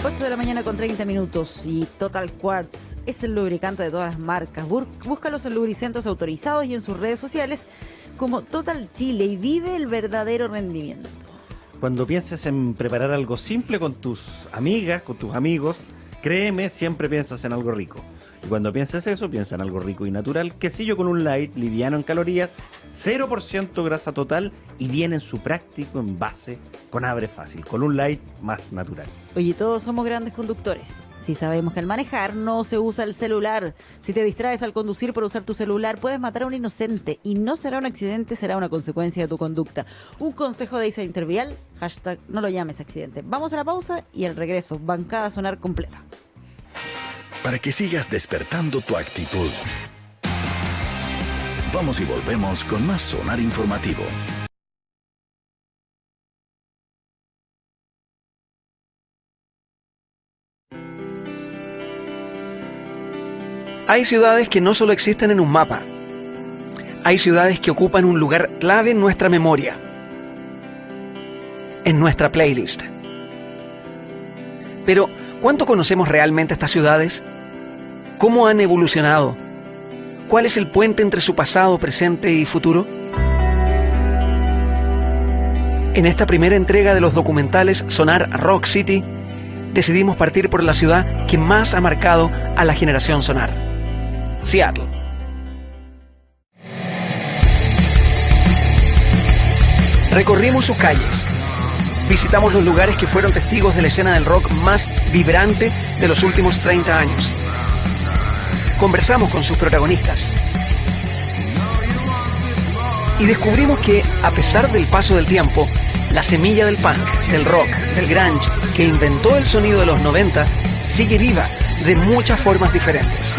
8 de la mañana con 30 minutos y Total Quartz es el lubricante de todas las marcas. Búscalos en lubricentros autorizados y en sus redes sociales como Total Chile y vive el verdadero rendimiento. Cuando pienses en preparar algo simple con tus amigas, con tus amigos, créeme, siempre piensas en algo rico. Y cuando pienses eso, piensa en algo rico y natural. Quesillo con un light, liviano en calorías, 0% grasa total y viene en su práctico envase con abre fácil, con un light más natural. Oye, todos somos grandes conductores. Si sabemos que al manejar no se usa el celular. Si te distraes al conducir por usar tu celular, puedes matar a un inocente. Y no será un accidente, será una consecuencia de tu conducta. Un consejo de Isa Intervial, hashtag no lo llames accidente. Vamos a la pausa y al regreso, bancada sonar completa. Para que sigas despertando tu actitud. Vamos y volvemos con más Sonar Informativo. Hay ciudades que no solo existen en un mapa. Hay ciudades que ocupan un lugar clave en nuestra memoria, en nuestra playlist. Pero, ¿cuánto conocemos realmente estas ciudades? ¿Cómo han evolucionado? ¿Cuál es el puente entre su pasado, presente y futuro? En esta primera entrega de los documentales Sonar Rock City, decidimos partir por la ciudad que más ha marcado a la generación Sonar: Seattle. Recorrimos sus calles, visitamos los lugares que fueron testigos de la escena del rock más vibrante de los últimos 30 años. Conversamos con sus protagonistas y descubrimos que, a pesar del paso del tiempo, la semilla del punk, del rock, del grunge que inventó el sonido de los 90 sigue viva de muchas formas diferentes.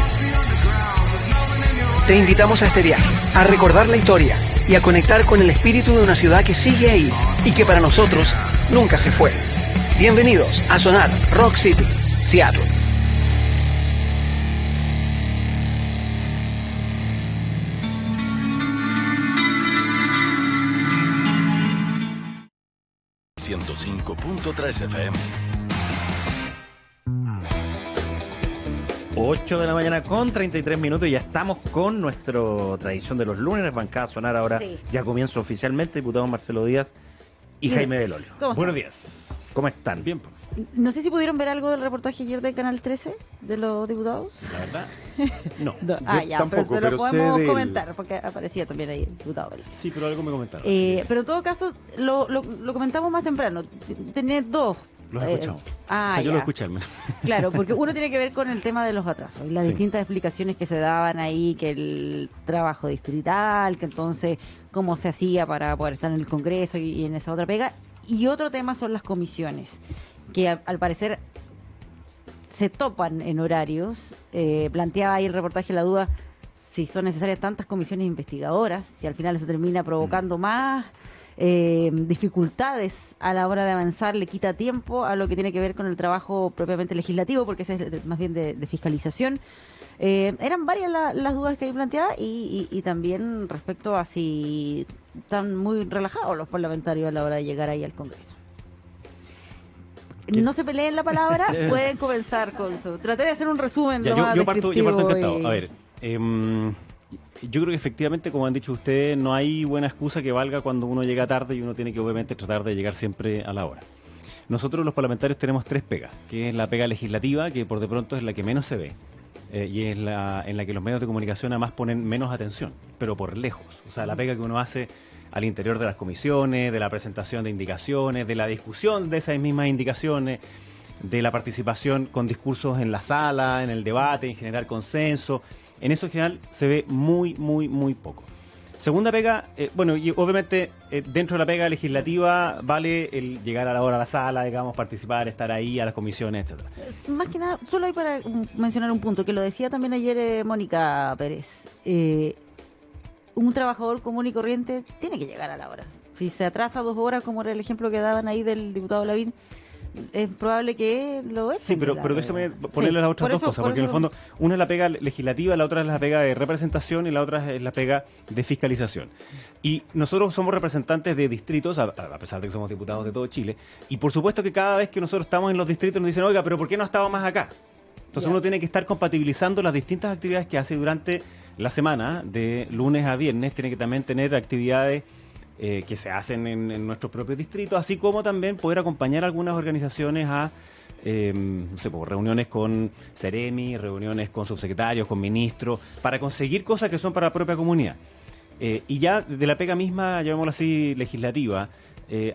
Te invitamos a este viaje, a recordar la historia y a conectar con el espíritu de una ciudad que sigue ahí y que para nosotros nunca se fue. Bienvenidos a Sonar Rock City, Seattle. .3 FM. 8 de la mañana con 33 minutos y ya estamos con nuestra tradición de los lunes, bancada sonar ahora. Sí. Ya comienza oficialmente, diputado Marcelo Díaz y Jaime Belolio. Buenos días. ¿Cómo están? Bien. No sé si pudieron ver algo del reportaje ayer del Canal 13 de los diputados. La verdad, no. Ya, tampoco, pero se lo podemos comentar porque aparecía también ahí el diputado. Sí, pero algo me comentaron. Pero en todo caso, lo comentamos más temprano. Tenés dos. Los he escuchado. Yo lo escuché al menos. Claro, porque uno tiene que ver con el tema de los atrasos y las distintas explicaciones que se daban ahí, que el trabajo distrital, que entonces cómo se hacía para poder estar en el Congreso y en esa otra pega. Y otro tema son las comisiones, que al parecer se topan en horarios. Planteaba ahí el reportaje la duda si son necesarias tantas comisiones investigadoras, si al final eso termina provocando más dificultades a la hora de avanzar, le quita tiempo a lo que tiene que ver con el trabajo propiamente legislativo, porque ese es más bien de fiscalización. Eran varias las dudas que hay planteadas y también respecto a si están muy relajados los parlamentarios a la hora de llegar ahí al Congreso. No se peleen la palabra, pueden comenzar con eso. Traté de hacer un resumen. Yo parto encantado. A ver, yo creo que efectivamente, como han dicho ustedes, no hay buena excusa que valga cuando uno llega tarde y uno tiene que obviamente tratar de llegar siempre a la hora. Nosotros los parlamentarios tenemos tres pegas, que es la pega legislativa, que por de pronto es la que menos se ve, y es en la que los medios de comunicación además ponen menos atención, pero por lejos. O sea, la pega que uno hace al interior de las comisiones, de la presentación de indicaciones, de la discusión de esas mismas indicaciones, de la participación con discursos en la sala, en el debate, en generar consenso. En eso en general se ve muy, muy, muy poco. Segunda pega, y obviamente dentro de la pega legislativa vale el llegar a la hora a la sala, digamos, participar, estar ahí, a las comisiones, etcétera. Más que nada, solo hay para mencionar un punto, que lo decía también ayer Mónica Pérez. Un trabajador común y corriente tiene que llegar a la hora. Si se atrasa 2 horas, como era el ejemplo que daban ahí del diputado Lavín, es probable que lo echen. Sí, pero déjame ponerle las otras dos cosas, porque en el fondo una es la pega legislativa, la otra es la pega de representación y la otra es la pega de fiscalización. Y nosotros somos representantes de distritos, a pesar de que somos diputados de todo Chile, y por supuesto que cada vez que nosotros estamos en los distritos nos dicen, oiga, pero ¿por qué no ha estado más acá? Entonces uno tiene que estar compatibilizando las distintas actividades que hace durante la semana, de lunes a viernes, tiene que también tener actividades que se hacen en nuestros propios distritos, así como también poder acompañar a algunas organizaciones a no sé, pues, reuniones con Ceremi, reuniones con subsecretarios, con ministros, para conseguir cosas que son para la propia comunidad. Y ya de la pega misma, llamémosla así, legislativa,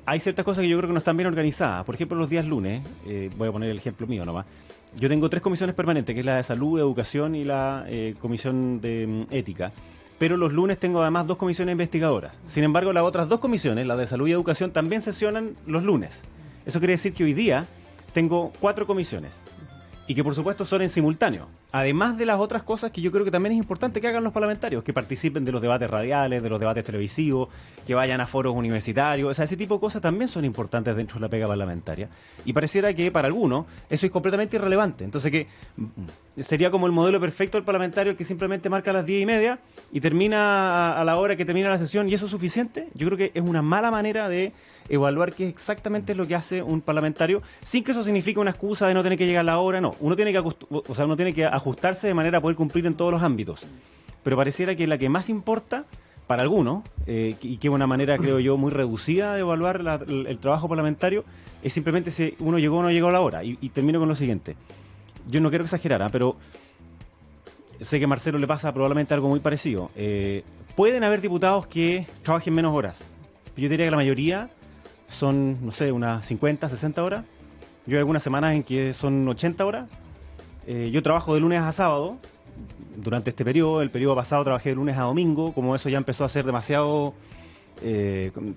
hay ciertas cosas que yo creo que no están bien organizadas. Por ejemplo, los días lunes, voy a poner el ejemplo mío nomás, yo tengo 3 comisiones permanentes, que es la de salud, educación y la comisión de ética. Pero los lunes tengo además 2 comisiones investigadoras. Sin embargo, las otras 2 comisiones, la de salud y educación, también sesionan los lunes. Eso quiere decir que hoy día tengo 4 comisiones y que por supuesto son en simultáneo. Además de las otras cosas que yo creo que también es importante que hagan los parlamentarios, que participen de los debates radiales, de los debates televisivos, que vayan a foros universitarios, o sea, ese tipo de cosas también son importantes dentro de la pega parlamentaria. Y pareciera que para algunos eso es completamente irrelevante. Entonces que sería como el modelo perfecto del parlamentario que simplemente marca las 10:30 y termina a la hora que termina la sesión y eso es suficiente. Yo creo que es una mala manera de evaluar qué exactamente es lo que hace un parlamentario, sin que eso signifique una excusa de no tener que llegar a la hora, no. Uno tiene que ajustarse de manera a poder cumplir en todos los ámbitos. Pero pareciera que la que más importa para algunos, y que es una manera, creo yo, muy reducida de evaluar el trabajo parlamentario, es simplemente si uno llegó o no llegó a la hora. Y termino con lo siguiente. Yo no quiero exagerar, pero sé que a Marcelo le pasa probablemente algo muy parecido. Pueden haber diputados que trabajen menos horas. Yo diría que la mayoría son, no sé, unas 50, 60 horas. Yo hay algunas semanas en que son 80 horas. Yo trabajo de lunes a sábado. Durante este periodo, el periodo pasado trabajé de lunes a domingo. Como eso ya empezó a ser demasiado...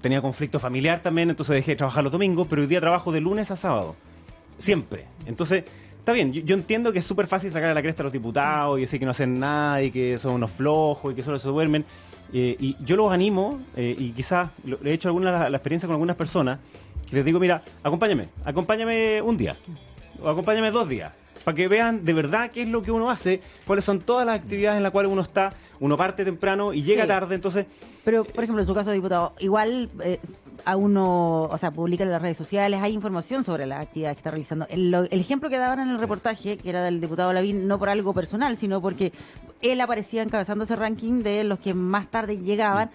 tenía conflicto familiar también, entonces dejé de trabajar los domingos, pero hoy día trabajo de lunes a sábado. Siempre. Entonces, está bien, yo entiendo que es súper fácil sacar a la cresta a los diputados y decir que no hacen nada y que son unos flojos y que solo se duermen. Y yo los animo, y quizás he hecho la experiencia con algunas personas, que les digo, mira, acompáñame un día, o acompáñame 2 días, para que vean de verdad qué es lo que uno hace, cuáles son todas las actividades en las cuales uno está. Uno parte temprano y llega tarde, entonces... Pero, por ejemplo, en su caso, diputado, igual a uno, o sea, publica en las redes sociales, hay información sobre las actividades que está realizando. El ejemplo que daban en el reportaje, que era del diputado Lavín, no por algo personal, sino porque él aparecía encabezando ese ranking de los que más tarde llegaban.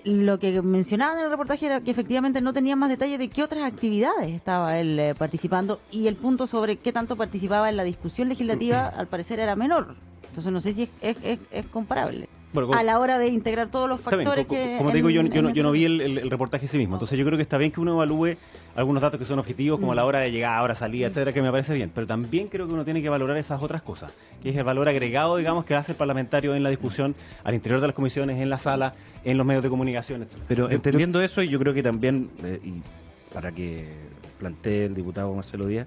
Lo que mencionaban en el reportaje era que efectivamente no tenían más detalle de qué otras actividades estaba él participando, y el punto sobre qué tanto participaba en la discusión legislativa al parecer era menor. Entonces no sé si es comparable. Bueno, a la hora de integrar todos los factores que... Como te digo, yo no vi el reportaje en sí mismo. Entonces yo creo que está bien que uno evalúe algunos datos que son objetivos, como la hora de llegada, hora de salida, etcétera, que me parece bien. Pero también creo que uno tiene que valorar esas otras cosas, que es el valor agregado, digamos, que hace el parlamentario en la discusión, al interior de las comisiones, en la sala, en los medios de comunicación, etcétera. Pero entendiendo eso, yo creo que también, y para que plantee el diputado Marcelo Díaz,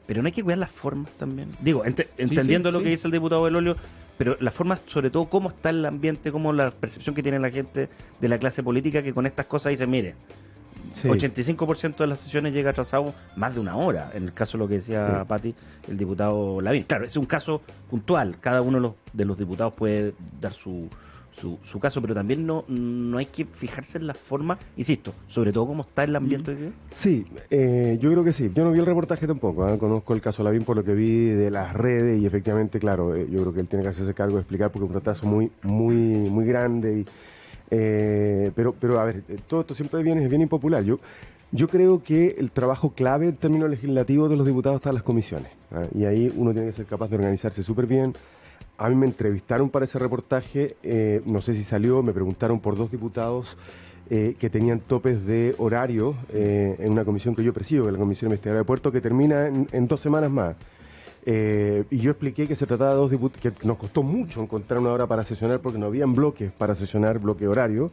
pero no hay que cuidar las formas también. Digo, entendiendo lo que dice el diputado Belolio, pero las formas, sobre todo, cómo está el ambiente, cómo la percepción que tiene la gente de la clase política, que con estas cosas dice, mire, 85% de las sesiones llega atrasado más de 1 hora, en el caso de lo que decía Pati, el diputado Lavín. Claro, es un caso puntual, cada uno de los diputados puede dar su caso, pero también no hay que fijarse en la forma, insisto, sobre todo cómo está el ambiente hoy día. Sí, yo creo que sí. Yo no vi el reportaje tampoco, conozco el caso Lavín por lo que vi de las redes y efectivamente, claro, yo creo que él tiene que hacerse cargo de explicar porque es un tratazo muy grande. Pero a ver, todo esto siempre es bien impopular. Yo creo que el trabajo clave en términos legislativos de los diputados está en las comisiones, y ahí uno tiene que ser capaz de organizarse súper bien. A mí me entrevistaron para ese reportaje, no sé si salió, me preguntaron por 2 diputados que tenían topes de horario en una comisión que yo presido, que es la Comisión Investigadora de Puerto, que termina en 2 semanas más. Y yo expliqué que se trataba de 2 diputados, que nos costó mucho encontrar una hora para sesionar porque no habían bloques para sesionar, bloque horario.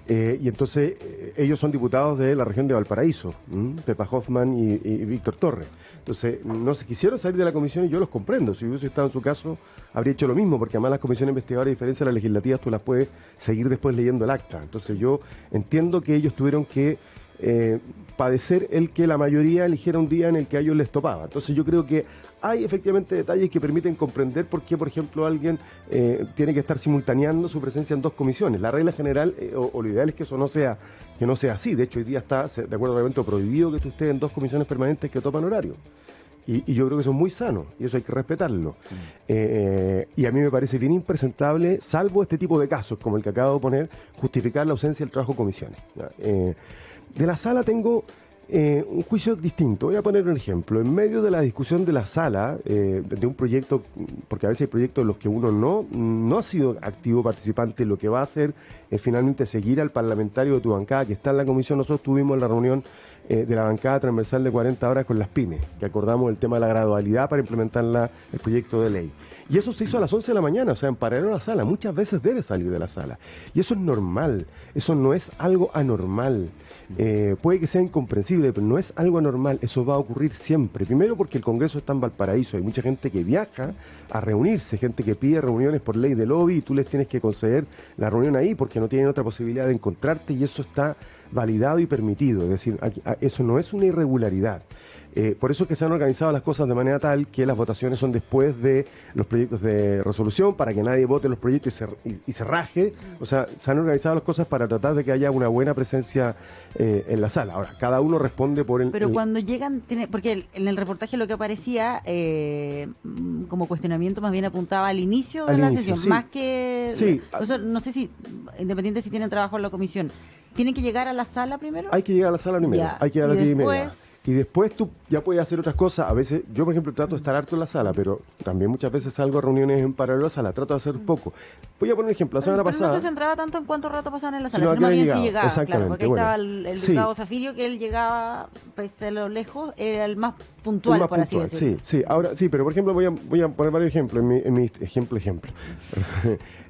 Y entonces ellos son diputados de la región de Valparaíso, Pepa Hoffman y Víctor Torres. Entonces no se quisieron salir de la comisión y yo los comprendo. Si hubiese estado en su caso, habría hecho lo mismo, porque además las comisiones investigadoras, a diferencia de las legislativas, tú las puedes seguir después leyendo el acta. Entonces yo entiendo que ellos tuvieron que padecer el que la mayoría eligiera un día en el que a ellos les topaba. Entonces yo creo que hay efectivamente detalles que permiten comprender por qué, por ejemplo, alguien tiene que estar simultaneando su presencia en dos comisiones. La regla general, o lo ideal es que eso no sea así. De hecho, hoy día está, de acuerdo al reglamento, prohibido que tú estés en dos comisiones permanentes que topan horario. Y yo creo que eso es muy sano, y eso hay que respetarlo. Y a mí me parece bien impresentable, salvo este tipo de casos, como el que acabo de poner, justificar la ausencia del trabajo en comisiones. De la sala tengo un juicio distinto. Voy a poner un ejemplo. En medio de la discusión de la sala, de un proyecto, porque a veces hay proyectos en los que uno no ha sido activo participante, lo que va a hacer es finalmente seguir al parlamentario de tu bancada que está en la comisión. Nosotros tuvimos la reunión de la bancada transversal de 40 horas con las pymes, que acordamos el tema de la gradualidad para implementar el proyecto de ley. Y eso se hizo a las 11 de la mañana, o sea, en paralelo a la sala. Muchas veces debe salir de la sala. Y eso es normal, eso no es algo anormal. Puede que sea incomprensible, pero no es algo anormal, eso va a ocurrir siempre. Primero porque el Congreso está en Valparaíso, hay mucha gente que viaja a reunirse, gente que pide reuniones por ley de lobby y tú les tienes que conceder la reunión ahí porque no tienen otra posibilidad de encontrarte y eso está validado y permitido, es decir, eso no es una irregularidad. Por eso es que se han organizado las cosas de manera tal que las votaciones son después de los proyectos de resolución para que nadie vote los proyectos y se raje. O sea, se han organizado las cosas para tratar de que haya una buena presencia en la sala. Ahora, cada uno responde por el... Pero cuando llegan, porque en el reportaje lo que aparecía como cuestionamiento más bien apuntaba al inicio de la sesión, sí. más que... Sí. No sé si, independiente si tienen trabajo en la comisión, ¿tienen que llegar a la sala primero? Hay que llegar a la sala primero, Ya. hay que llegar a las 10:30. Después... Y después tú ya puedes hacer otras cosas. A veces, yo por ejemplo trato de estar harto en la sala, pero también muchas veces salgo a reuniones en paralelo a la sala, trato de hacer poco. Voy a poner un ejemplo, la semana pasada... no se centraba tanto en cuánto rato pasaban en la sala, Sino sino más bien si llegado. llegaba, Exactamente, claro, porque ahí bueno. estaba el Sí. diputado Zafirio, que él llegaba, pese a lo lejos, era el más puntual, más por así puntual, decirlo. Sí, ahora sí, pero por ejemplo voy a poner varios ejemplos. En mi ejemplo.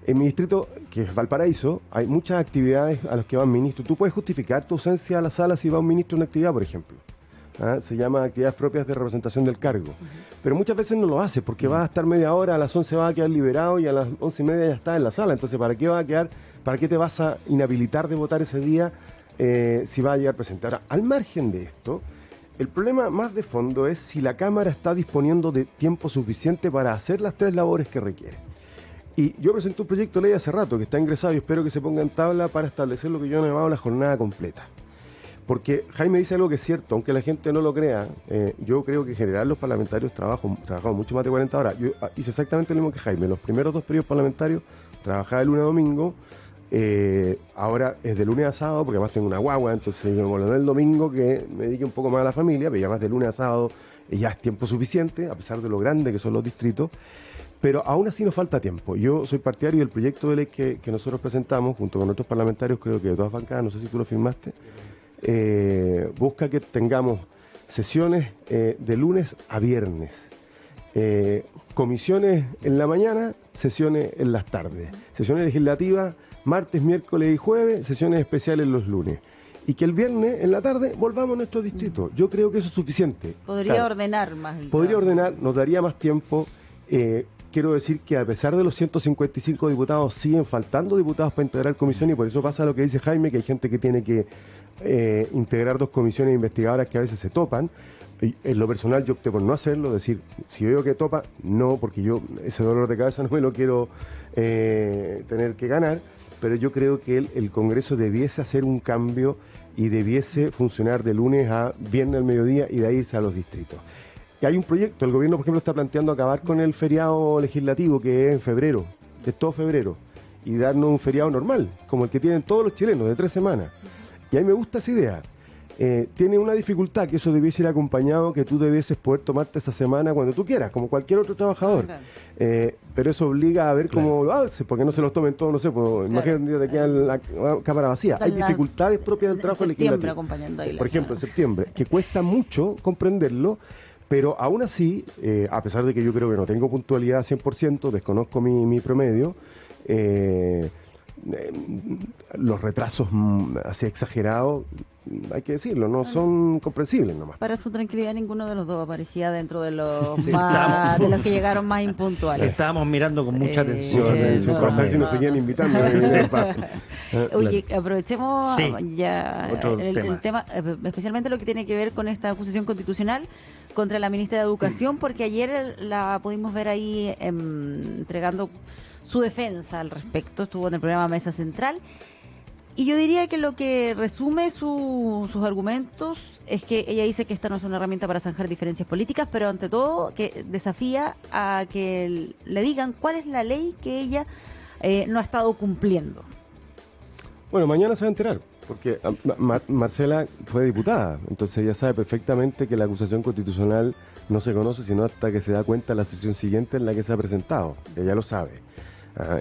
En mi distrito, que es Valparaíso, hay muchas actividades a las que van ministros. Tú puedes justificar tu ausencia a la sala si va un ministro en una actividad, por ejemplo. Se llama actividades propias de representación del cargo. Pero muchas veces no lo hace porque va a estar media hora, a las 11 va a quedar liberado y a las 11:30 ya está en la sala. Entonces, ¿para qué te vas a inhabilitar de votar ese día si va a llegar presente? Ahora, al margen de esto, el problema más de fondo es si la Cámara está disponiendo de tiempo suficiente para hacer las tres labores que requiere. Y yo presenté un proyecto de ley hace rato que está ingresado y espero que se ponga en tabla para establecer lo que yo he llamado la jornada completa. Porque Jaime dice algo que es cierto, aunque la gente no lo crea, yo creo que en general los parlamentarios trabajamos mucho más de 40 horas. Yo hice exactamente lo mismo que Jaime. Los primeros 2 periodos parlamentarios trabajaba de lunes a domingo, ahora es de lunes a sábado, porque además tengo una guagua, entonces me volví el domingo que me dedique un poco más a la familia, pero ya más de lunes a sábado ya es tiempo suficiente, a pesar de lo grande que son los distritos. Pero aún así nos falta tiempo. Yo soy partidario del proyecto de ley que nosotros presentamos, junto con otros parlamentarios, creo que de todas bancadas, no sé si tú lo firmaste, busca que tengamos sesiones de lunes a viernes, comisiones en la mañana, sesiones en las tardes, sesiones legislativas martes, miércoles y jueves, sesiones especiales los lunes. Y que el viernes en la tarde volvamos a nuestro distrito. Yo creo que eso es suficiente. Podría ordenar más. Podría ordenar, nos daría más tiempo. Quiero decir que a pesar de los 155 diputados, siguen faltando diputados para integrar comisión y por eso pasa lo que dice Jaime, que hay gente que tiene que integrar 2 comisiones investigadoras que a veces se topan. Y en lo personal yo opté por no hacerlo, decir, si veo que topa, no, porque yo ese dolor de cabeza no me lo quiero tener que ganar, pero yo creo que el Congreso debiese hacer un cambio y debiese funcionar de lunes a viernes al mediodía y de ahí irse a los distritos. Y hay un proyecto, el gobierno por ejemplo está planteando acabar con el feriado legislativo que es en febrero, que es todo febrero, y darnos un feriado normal, como el que tienen todos los chilenos, de 3 semanas. Y a mí me gusta esa idea. Tiene una dificultad, que eso debiese ir acompañado, que tú debieses poder tomarte esa semana cuando tú quieras, como cualquier otro trabajador. Claro. Pero eso obliga a ver cómo lo hace, porque no se los tomen todos, no sé, pues, imagínate que te queda la cámara vacía. Hay dificultades propias del trabajo legislativo. Por ejemplo, en septiembre, que cuesta mucho comprenderlo, pero aún así, a pesar de que yo creo que no tengo puntualidad 100%, desconozco mi promedio, los retrasos así exagerados hay que decirlo, no son comprensibles nomás. Para su tranquilidad, ninguno de los dos aparecía dentro de los Sí, de los que llegaron más impuntuales. Estábamos mirando con mucha atención. Mucha atención, no, para saber si nos no, seguían no. invitando. Oye, aprovechemos Sí, ya otro el tema, especialmente lo que tiene que ver con esta acusación constitucional contra la ministra de Educación, porque ayer la pudimos ver ahí entregando su defensa al respecto, estuvo en el programa Mesa Central. Y yo diría que lo que resume sus argumentos es que ella dice que esta no es una herramienta para zanjar diferencias políticas, pero ante todo que desafía a que le digan cuál es la ley que ella no ha estado cumpliendo. Bueno, mañana se va a enterar, porque Marcela fue diputada, entonces ella sabe perfectamente que la acusación constitucional no se conoce sino hasta que se da cuenta la sesión siguiente en la que se ha presentado. Ella lo sabe.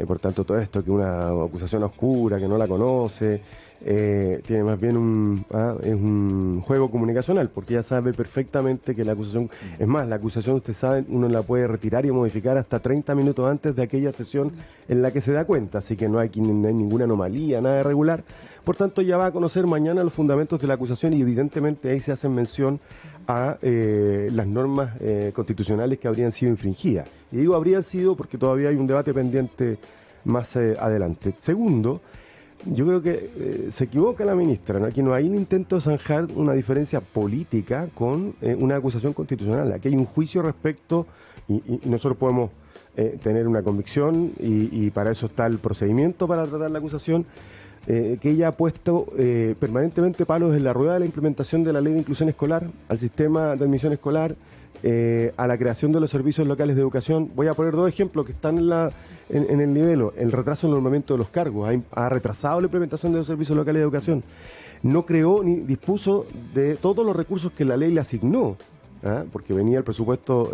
Y por tanto todo esto que una acusación oscura, que no la conoce, tiene más bien es un juego comunicacional, porque ella sabe perfectamente que la acusación, es más, la acusación, usted sabe, uno la puede retirar y modificar hasta 30 minutos antes de aquella sesión en la que se da cuenta, así que no hay ninguna anomalía, nada irregular. Por tanto, ella va a conocer mañana los fundamentos de la acusación y evidentemente ahí se hacen mención a las normas constitucionales que habrían sido infringidas. Y digo habrían sido porque todavía hay un debate pendiente más adelante. Segundo, yo creo que se equivoca la ministra, ¿no? Aquí no hay un intento de zanjar una diferencia política con una acusación constitucional. Aquí hay un juicio respecto, y nosotros podemos tener una convicción, y para eso está el procedimiento para tratar la acusación, que ella ha puesto permanentemente palos en la rueda de la implementación de la ley de inclusión escolar, al sistema de admisión escolar, a la creación de los servicios locales de educación. Voy a poner dos ejemplos que están en el nivel. El retraso en el nombramiento de los cargos ha retrasado la implementación de los servicios locales de educación. No creó ni dispuso de todos los recursos que la ley le asignó, porque venía el presupuesto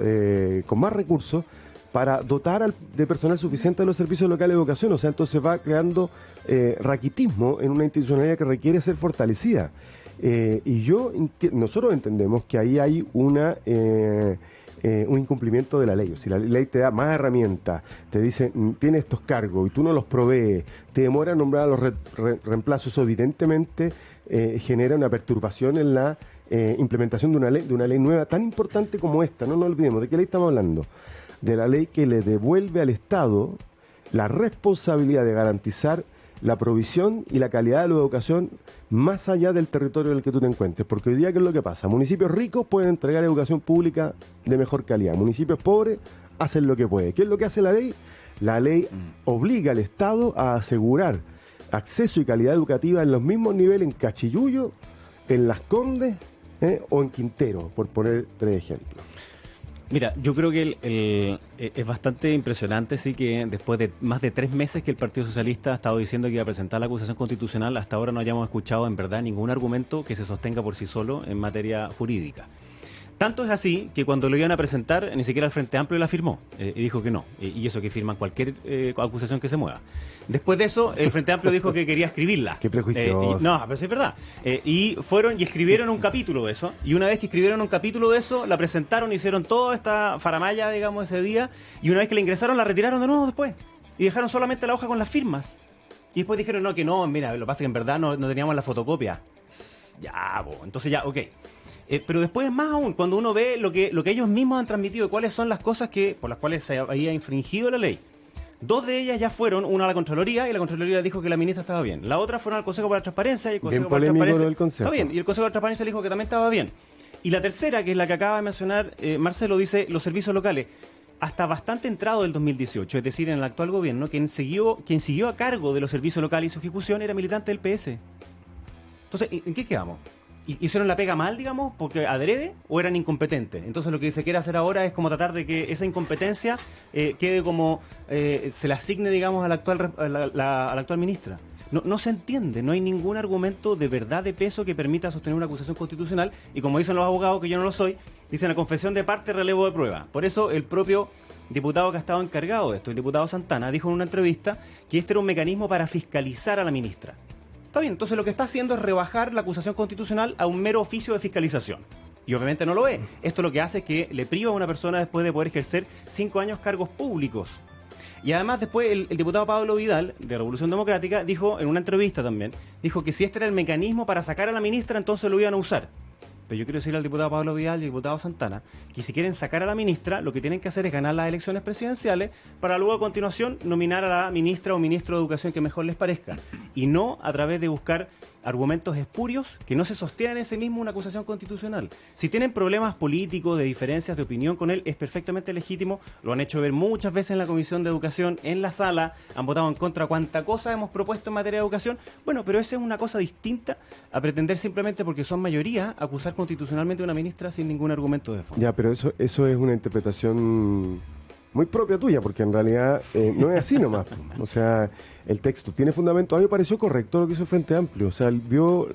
con más recursos para dotar de personal suficiente a los servicios locales de educación. O sea, entonces va creando raquitismo en una institucionalidad que requiere ser fortalecida. Y nosotros entendemos que ahí hay un incumplimiento de la ley. Si la ley te da más herramientas, te dice, tiene estos cargos y tú no los provees, te demora en nombrar a los reemplazos, eso evidentemente genera una perturbación en la implementación de una ley nueva tan importante como esta. No nos olvidemos, ¿de qué ley estamos hablando? De la ley que le devuelve al Estado la responsabilidad de garantizar la provisión y la calidad de la educación más allá del territorio en el que tú te encuentres. Porque hoy día, ¿qué es lo que pasa? Municipios ricos pueden entregar educación pública de mejor calidad. Municipios pobres hacen lo que pueden. ¿Qué es lo que hace la ley? La ley obliga al Estado a asegurar acceso y calidad educativa en los mismos niveles en Cachiyuyo, en Las Condes o en Quintero, por poner 3 ejemplos. Mira, yo creo que es bastante impresionante, sí, que después de más de 3 meses que el Partido Socialista ha estado diciendo que iba a presentar la acusación constitucional, hasta ahora no hayamos escuchado en verdad ningún argumento que se sostenga por sí solo en materia jurídica. Tanto es así que cuando lo iban a presentar, ni siquiera el Frente Amplio la firmó y dijo que no. Y eso que firman cualquier acusación que se mueva. Después de eso, el Frente Amplio dijo que quería escribirla. Qué prejuicioso. No, pero sí es verdad. Y fueron y escribieron un capítulo de eso. Y una vez que escribieron un capítulo de eso, la presentaron, hicieron toda esta faramalla, digamos, ese día. Y una vez que la ingresaron, la retiraron de nuevo después. Y dejaron solamente la hoja con las firmas. Y después dijeron, no, que no, mira, lo que pasa es que en verdad no teníamos la fotocopia. Ya, entonces ya, ok. Pero después, más aún, cuando uno ve lo que ellos mismos han transmitido, cuáles son las cosas por las cuales se había infringido la ley. 2 de ellas ya fueron, una a la Contraloría, y la Contraloría dijo que la ministra estaba bien. La otra fueron al Consejo para la Transparencia, y el Consejo para la Transparencia del Consejo. está bien, y el Consejo de la Transparencia dijo que también estaba bien. Y la tercera, que es la que acaba de mencionar Marcelo, dice los servicios locales. Hasta bastante entrado del 2018, es decir, en el actual gobierno, quien siguió a cargo de los servicios locales y su ejecución era militante del PS. Entonces, ¿en qué quedamos? ¿Hicieron la pega mal, digamos, porque adrede, o eran incompetentes? Entonces lo que se quiere hacer ahora es como tratar de que esa incompetencia quede como se le asigne, digamos, a la actual ministra. No se entiende, no hay ningún argumento de verdad de peso que permita sostener una acusación constitucional, y como dicen los abogados, que yo no lo soy, dicen la confesión de parte, relevo de prueba. Por eso el propio diputado que ha estado encargado de esto, el diputado Santana, dijo en una entrevista que este era un mecanismo para fiscalizar a la ministra. Está bien, entonces lo que está haciendo es rebajar la acusación constitucional a un mero oficio de fiscalización. Y obviamente no lo es. Esto lo que hace es que le priva a una persona después de poder ejercer 5 años cargos públicos. Y además después el diputado Pablo Vidal, de Revolución Democrática, dijo en una entrevista también, dijo que si este era el mecanismo para sacar a la ministra, entonces lo iban a usar. Pero yo quiero decirle al diputado Pablo Vidal y al diputado Santana que si quieren sacar a la ministra, lo que tienen que hacer es ganar las elecciones presidenciales para luego a continuación nominar a la ministra o ministro de Educación que mejor les parezca. Y no a través de buscar argumentos espurios que no se sostienen en sí mismo una acusación constitucional. Si tienen problemas políticos, de diferencias de opinión con él, es perfectamente legítimo. Lo han hecho ver muchas veces en la Comisión de Educación, en la sala, han votado en contra cuánta cosa hemos propuesto en materia de educación. Bueno, pero esa es una cosa distinta a pretender simplemente porque son mayoría acusar constitucionalmente a una ministra sin ningún argumento de fondo. Ya, pero eso es una interpretación muy propia tuya, porque en realidad no es así nomás. O sea, el texto tiene fundamento. A mí me pareció correcto lo que hizo el Frente Amplio. O sea, él vio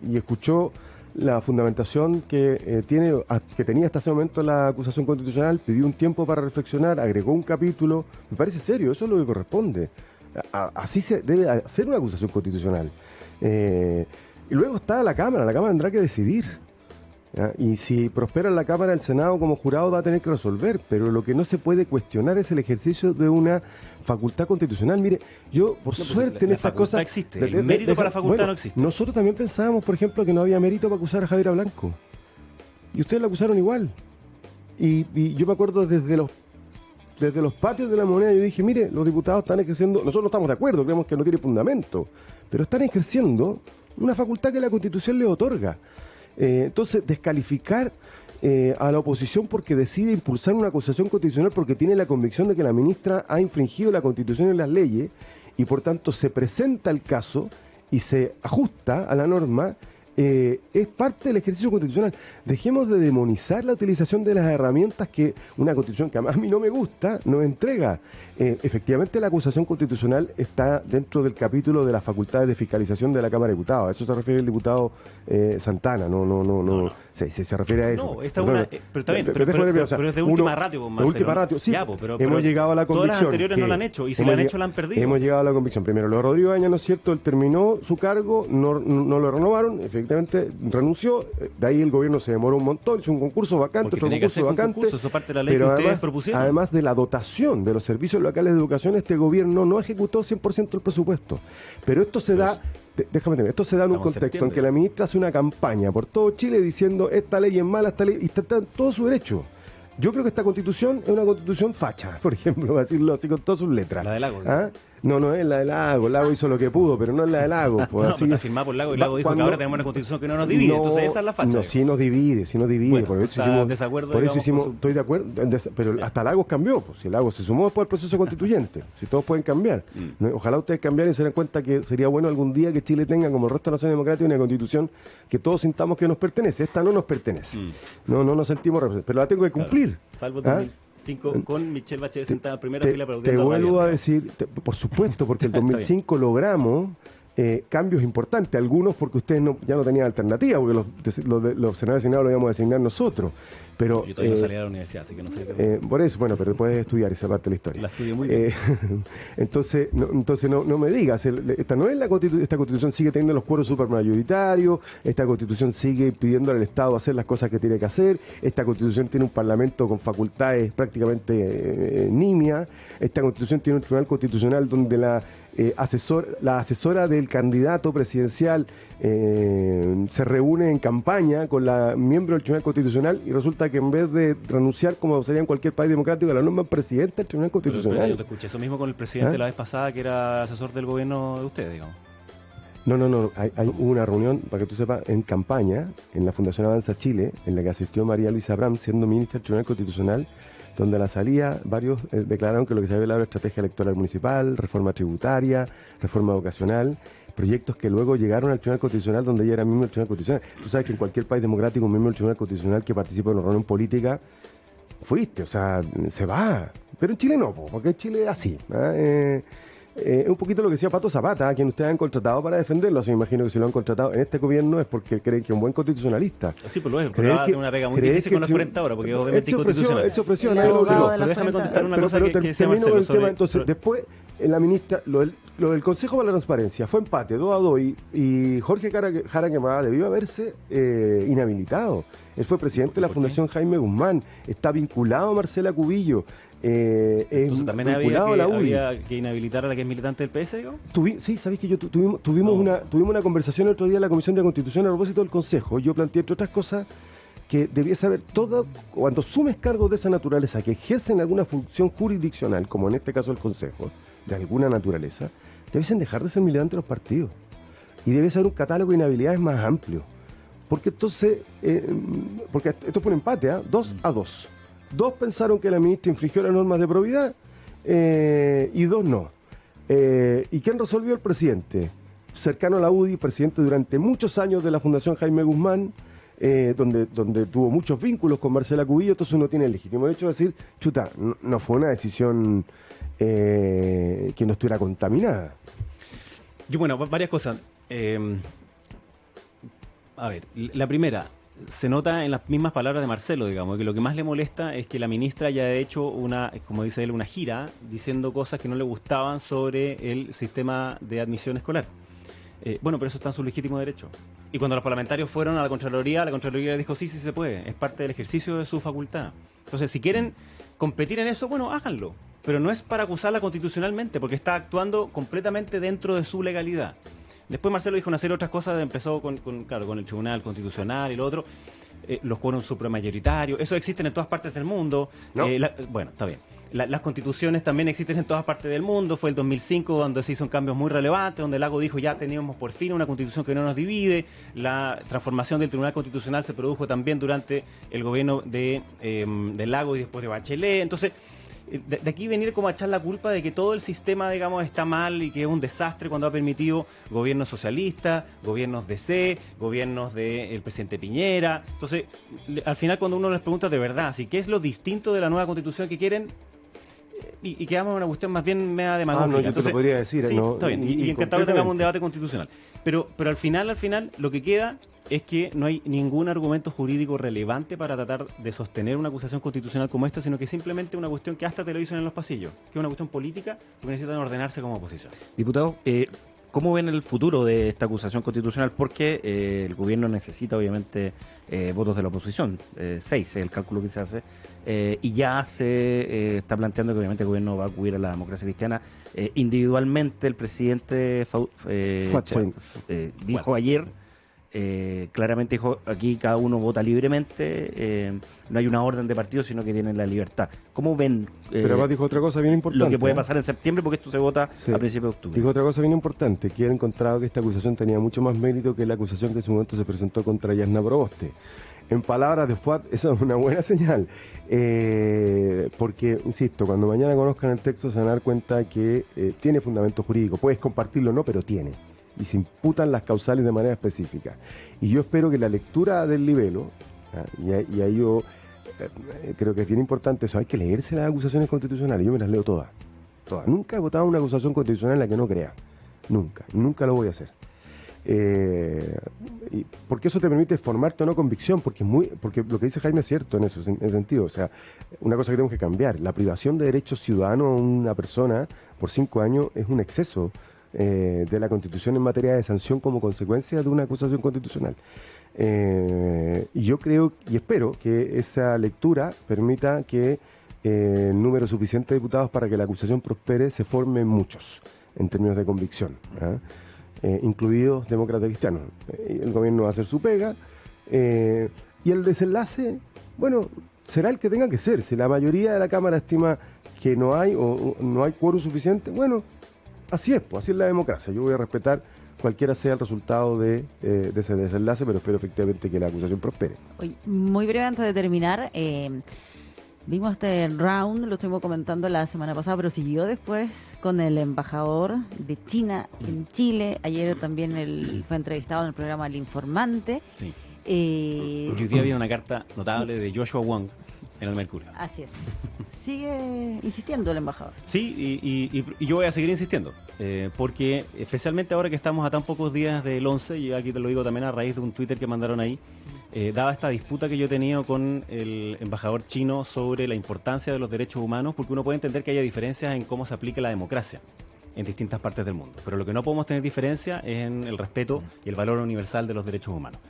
y escuchó la fundamentación que tenía hasta ese momento la acusación constitucional, pidió un tiempo para reflexionar, agregó un capítulo. Me parece serio, eso es lo que corresponde. Así se debe hacer una acusación constitucional. Y luego está la Cámara tendrá que decidir. ¿Ya? Y si prospera en la Cámara, el Senado como jurado va a tener que resolver, pero lo que no se puede cuestionar es el ejercicio de una facultad constitucional. Mire, yo por suerte en estas cosas existe, el mérito para la facultad no existe. Nosotros también pensábamos, por ejemplo, que no había mérito para acusar a Javier Blanco, y ustedes la acusaron igual. Y yo me acuerdo desde los patios de la Moneda, yo dije, mire, los diputados están ejerciendo, nosotros no estamos de acuerdo, creemos que no tiene fundamento, pero están ejerciendo una facultad que la Constitución les otorga. Entonces, descalificar a la oposición porque decide impulsar una acusación constitucional porque tiene la convicción de que la ministra ha infringido la Constitución y las leyes y por tanto se presenta el caso y se ajusta a la norma, es parte del ejercicio constitucional. Dejemos de demonizar la utilización de las herramientas que una constitución que a mí no me gusta nos entrega. Efectivamente, la acusación constitucional está dentro del capítulo de las facultades de fiscalización de la Cámara de Diputados. A eso se refiere el diputado Santana. No. Se refiere a eso. No, esta una, pero está bien, pero es de última ratio, de última ratio, sí. Ya, pero hemos llegado a la convicción. Todas las anteriores no la han hecho, y si la han hecho la han perdido. Hemos llegado a la convicción. Primero, lo de Rodrigo Aña, ¿no es cierto? Él terminó su cargo, no lo renovaron, efectivamente renunció, de ahí el gobierno se demoró un montón, hizo un concurso vacante, otro concurso vacante, eso parte de la ley pero que ustedes propusieron. Además de la dotación de los servicios locales de educación, este gobierno no ejecutó 100% el presupuesto. Pero esto se da, déjame terminar, esto se da en un contexto en que la ministra hace una campaña por todo Chile diciendo esta ley es mala, esta ley, y está en todo su derecho. Yo creo que esta constitución es una constitución facha, por ejemplo, decirlo así con todas sus letras. La del Lago. ¿Ah? No es la del Lago. El Lago hizo lo que pudo, pero no es la del Lago. Pues, no, pero está firmada por Lago y Lago dijo que ahora tenemos una constitución que no nos divide. Entonces esa es la facha. No, sí nos divide. Bueno, por eso hicimos desacuerdo. Por eso hicimos, estoy de acuerdo, pero hasta Lagos cambió. Pues, si el Lago se sumó después al proceso constituyente, si todos pueden cambiar. Ojalá ustedes cambien y se den cuenta que sería bueno algún día que Chile tenga, como el resto de la nación democrática, una constitución que todos sintamos que nos pertenece. Esta no nos pertenece. No nos sentimos representados, pero la tengo que cumplir. Claro. Salvo 2005 con Michelle Bachelet sentada en primera fila para te vuelvo a decir, por supuesto, porque el 2005 logramos cambios importantes, algunos porque ustedes ya no tenían alternativa, porque los senadores designados los íbamos a designar nosotros. Pero, yo todavía no salí a la universidad, así que no sé qué. Por eso, bueno, pero puedes estudiar esa parte de la historia. La estudié muy bien. Entonces no me digas, esta no es esta constitución sigue teniendo los cuoros supermayoritarios, esta constitución sigue pidiendo al Estado hacer las cosas que tiene que hacer, esta constitución tiene un parlamento con facultades prácticamente nimias, esta constitución tiene un tribunal constitucional donde la asesora del candidato presidencial se reúne en campaña con la miembro del Tribunal Constitucional y resulta que en vez de renunciar como sería en cualquier país democrático, la nombran presidente del Tribunal Constitucional. Pero yo te escuché eso mismo con el presidente la vez pasada, que era asesor del gobierno de ustedes, digamos. No. Hubo una reunión, para que tú sepas, en campaña, en la Fundación Avanza Chile, en la que asistió María Luisa Abram, siendo ministra del Tribunal Constitucional, donde a la salida varios declararon que lo que se había hablado era estrategia electoral municipal, reforma tributaria, reforma educacional, proyectos que luego llegaron al Tribunal Constitucional donde ella era miembro del Tribunal Constitucional. Tú sabes que en cualquier país democrático un miembro del Tribunal Constitucional que participa en una reunión política, fuiste, o sea, se va. Pero en Chile no, porque en Chile es así. Es un poquito lo que decía Pato Zapata, a quien ustedes han contratado para defenderlo. Así me imagino que si lo han contratado en este gobierno es porque creen que es un buen constitucionalista. Sí, pues lo es, pero tiene una pega muy difícil con los 40 horas, porque obviamente es inconstitucional. Él se ofreció, nadie lo obligó. Pero déjame contestar una cosa que termino con el tema. Entonces, después, la ministra, lo del Consejo para la Transparencia fue empate, 2-2, y Jorge Jara Quemada debió haberse inhabilitado. Él fue presidente de la Fundación Jaime Guzmán, está vinculado a Marcela Cubillo. Entonces también vinculado a la UDI. había que inhabilitar a la que es militante del PS, digamos. Sí, sabéis que tuvimos una conversación el otro día en la Comisión de Constitución a propósito del Consejo. Yo planteé, entre otras cosas, que debía saber todo, cuando asumes cargos de esa naturaleza que ejercen alguna función jurisdiccional, como en este caso el Consejo, de alguna naturaleza, debiesen dejar de ser militantes de los partidos. Y debe ser un catálogo de inhabilidades más amplio. Porque entonces, porque esto fue un empate, 2-2. 2 pensaron que la ministra infringió las normas de probidad y 2 no. ¿Y quién resolvió? El presidente, cercano a la UDI, presidente durante muchos años de la Fundación Jaime Guzmán, donde tuvo muchos vínculos con Marcela Cubillo. Entonces uno tiene el legítimo derecho de decir, chuta, no fue una decisión que no estuviera contaminada. Bueno, varias cosas. A ver, la primera, se nota en las mismas palabras de Marcelo, digamos, que lo que más le molesta es que la ministra haya hecho como dice él, una gira diciendo cosas que no le gustaban sobre el sistema de admisión escolar. Bueno, pero eso está en su legítimo derecho. Y cuando los parlamentarios fueron a la Contraloría dijo sí se puede, es parte del ejercicio de su facultad. Entonces, si quieren competir en eso, bueno, háganlo. Pero no es para acusarla constitucionalmente, porque está actuando completamente dentro de su legalidad. Después Marcelo dijo una serie de otras cosas, empezó con el Tribunal Constitucional y lo otro, los quórums supramayoritarios, eso existen en todas partes del mundo. ¿No? Bueno, está bien. Las constituciones también existen en todas partes del mundo. Fue el 2005 donde se hizo un cambio muy relevante, donde Lago dijo ya teníamos por fin una constitución que no nos divide. La transformación del Tribunal Constitucional se produjo también durante el gobierno de Lago y después de Bachelet. Entonces, de aquí venir como a echar la culpa de que todo el sistema, digamos, está mal y que es un desastre cuando ha permitido gobiernos socialistas, gobiernos DC, gobiernos del presidente Piñera. Entonces, al final cuando uno les pregunta de verdad, ¿sí? ¿Qué es lo distinto de la nueva constitución que quieren? Y quedamos en una cuestión más bien media demagógica. No, yo entonces, te lo podría decir. sí, ¿no? Está bien, y encantado que tengamos un debate constitucional. Pero al final, lo que queda es que no hay ningún argumento jurídico relevante para tratar de sostener una acusación constitucional como esta, sino que simplemente una cuestión que hasta te lo dicen en los pasillos, que es una cuestión política porque necesitan ordenarse como oposición. Diputado, ¿cómo ven el futuro de esta acusación constitucional? Porque el gobierno necesita, obviamente, votos de la oposición, 6 es el cálculo que se hace, y ya se está planteando que obviamente el gobierno va a acudir a la democracia cristiana. Individualmente, el presidente dijo ayer, claramente dijo, aquí cada uno vota libremente, no hay una orden de partido, sino que tienen la libertad. ¿Cómo ven? Pero además dijo otra cosa bien importante. Lo que puede pasar en septiembre, porque esto se vota a principios de octubre. Dijo otra cosa bien importante, que han encontrado que esta acusación tenía mucho más mérito que la acusación que en su momento se presentó contra Yasna Proboste. En palabras de Fuad, eso es una buena señal, porque, insisto, cuando mañana conozcan el texto se van a dar cuenta que tiene fundamento jurídico. Puedes compartirlo o no, pero tiene. Y se imputan las causales de manera específica. Y yo espero que la lectura del libelo, y ahí yo creo que es bien importante eso, hay que leerse las acusaciones constitucionales. Yo me las leo todas. Nunca he votado una acusación constitucional en la que no crea. Nunca lo voy a hacer. Porque eso te permite formarte o no convicción, porque lo que dice Jaime es cierto en ese sentido. O sea, una cosa que tenemos que cambiar, la privación de derechos ciudadanos a una persona por 5 años es un exceso de la Constitución en materia de sanción como consecuencia de una acusación constitucional. Y yo creo y espero que esa lectura permita que el número suficiente de diputados para que la acusación prospere se formen muchos en términos de convicción, incluidos demócratas cristianos. El gobierno va a hacer su pega y el desenlace, bueno, será el que tenga que ser. Si la mayoría de la Cámara estima que no hay o no hay quórum suficiente, bueno, así es, pues así es la democracia. Yo voy a respetar cualquiera sea el resultado de ese desenlace, pero espero efectivamente que la acusación prospere. Oye, muy breve antes de terminar, vimos este round, lo estuvimos comentando la semana pasada, pero siguió después con el embajador de China en Chile. Ayer también él fue entrevistado en el programa El Informante. Sí. Y hoy día había una carta notable de Joshua Wong en el Mercurio. Así es. Sigue insistiendo el embajador. Sí, y yo voy a seguir insistiendo, porque especialmente ahora que estamos a tan pocos días del 11, y aquí te lo digo también a raíz de un Twitter que mandaron ahí, daba esta disputa que yo he tenido con el embajador chino sobre la importancia de los derechos humanos, porque uno puede entender que haya diferencias en cómo se aplica la democracia. en distintas partes del mundo. Pero lo que no podemos tener diferencia es en el respeto y el valor universal de los derechos humanos.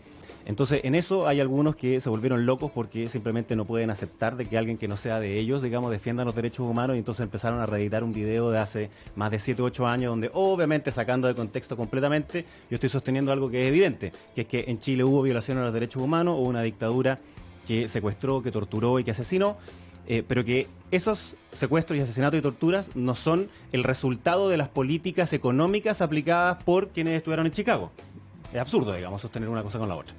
Entonces, en eso hay algunos que se volvieron locos porque simplemente no pueden aceptar de que alguien que no sea de ellos, digamos, defienda los derechos humanos, y entonces empezaron a reeditar un video de hace más de 7 u 8 años donde, obviamente, sacando de contexto completamente, yo estoy sosteniendo algo que es evidente, que es que en Chile hubo violaciones a los derechos humanos, hubo una dictadura que secuestró, que torturó y que asesinó, pero que esos secuestros y asesinatos y torturas no son el resultado de las políticas económicas aplicadas por quienes estuvieron en Chicago. Es absurdo, digamos, sostener una cosa con la otra.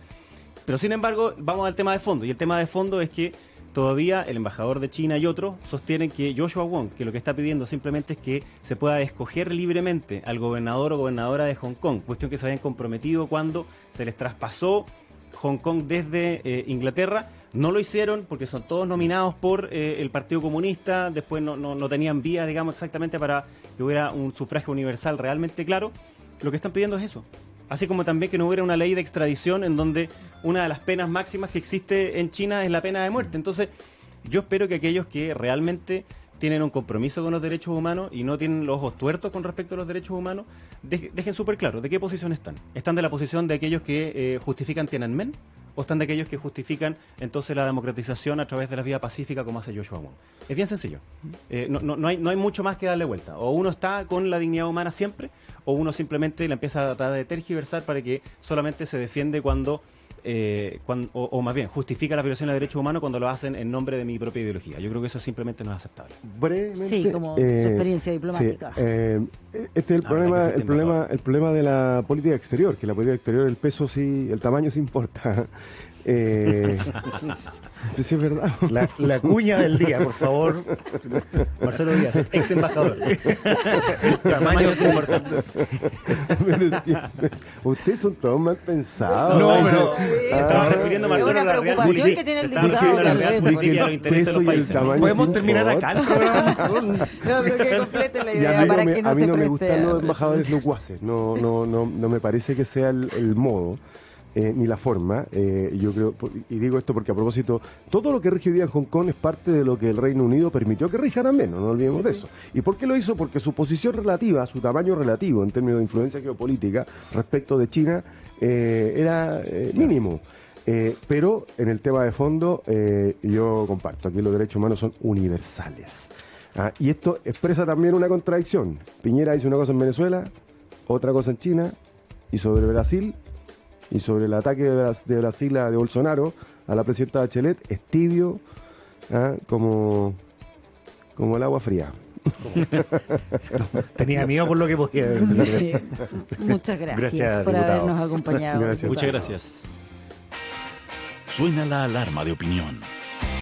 Pero sin embargo, vamos al tema de fondo. Y el tema de fondo es que todavía el embajador de China y otros sostienen que Joshua Wong, que lo que está pidiendo simplemente es que se pueda escoger libremente al gobernador o gobernadora de Hong Kong, cuestión que se habían comprometido cuando se les traspasó Hong Kong desde Inglaterra. No lo hicieron porque son todos nominados por el Partido Comunista, después no tenían vía, digamos, exactamente para que hubiera un sufragio universal realmente claro. Lo que están pidiendo es eso. Así como también que no hubiera una ley de extradición en donde una de las penas máximas que existe en China es la pena de muerte. Entonces, yo espero que aquellos que realmente tienen un compromiso con los derechos humanos y no tienen los ojos tuertos con respecto a los derechos humanos, dejen súper claro de qué posición están. ¿Están de la posición de aquellos que justifican Tiananmen? ¿O están de aquellos que justifican entonces la democratización a través de la vía pacífica como hace Joshua Wong? Es bien sencillo. No hay mucho más que darle vuelta. O uno está con la dignidad humana siempre, o uno simplemente la empieza a tratar de tergiversar para que solamente se defiende cuando o más bien justifica la violación de derechos humanos cuando lo hacen en nombre de mi propia ideología. Yo creo que eso simplemente no es aceptable. Brevemente, Sí, como su experiencia diplomática. Sí, este es el problema de la política exterior, que la política exterior, el peso sí, el tamaño sí importa. Pues sí, es verdad. La cuña del día, por favor. Marcelo Díaz, ex embajador. El tamaño es importante. Pero sí, ustedes son todos mal pensados. No, pero se estaba refiriendo a Marcelo Es una a la preocupación realpolitik. que tiene el Se estaba diputado, refiriendo a la tal vez, realpolitik y a los intereses de peso los y el países. tamaño ¿Podemos sí terminar importa. acá el programa? No, pero que complete la Y idea para que no a mí se no me preste gustan los a- embajadores locuaces, no me parece que sea el modo. Ni la forma, yo creo, y digo esto porque a propósito, todo lo que rige hoy día en Hong Kong es parte de lo que el Reino Unido permitió que rija también, no nos olvidemos de eso. ¿Y por qué lo hizo? Porque su posición relativa, su tamaño relativo en términos de influencia geopolítica respecto de China era mínimo. Pero en el tema de fondo, yo comparto, aquí los derechos humanos son universales. Y esto expresa también una contradicción. Piñera dice una cosa en Venezuela, otra cosa en China, y sobre Brasil, y sobre el ataque de Brasil de Bolsonaro a la presidenta Bachelet, es tibio, como el agua fría. Tenía miedo por lo que podía decir. Sí. Muchas gracias, Gracias, por diputado. habernos acompañado. Gracias. Muchas gracias. Suena la alarma de opinión.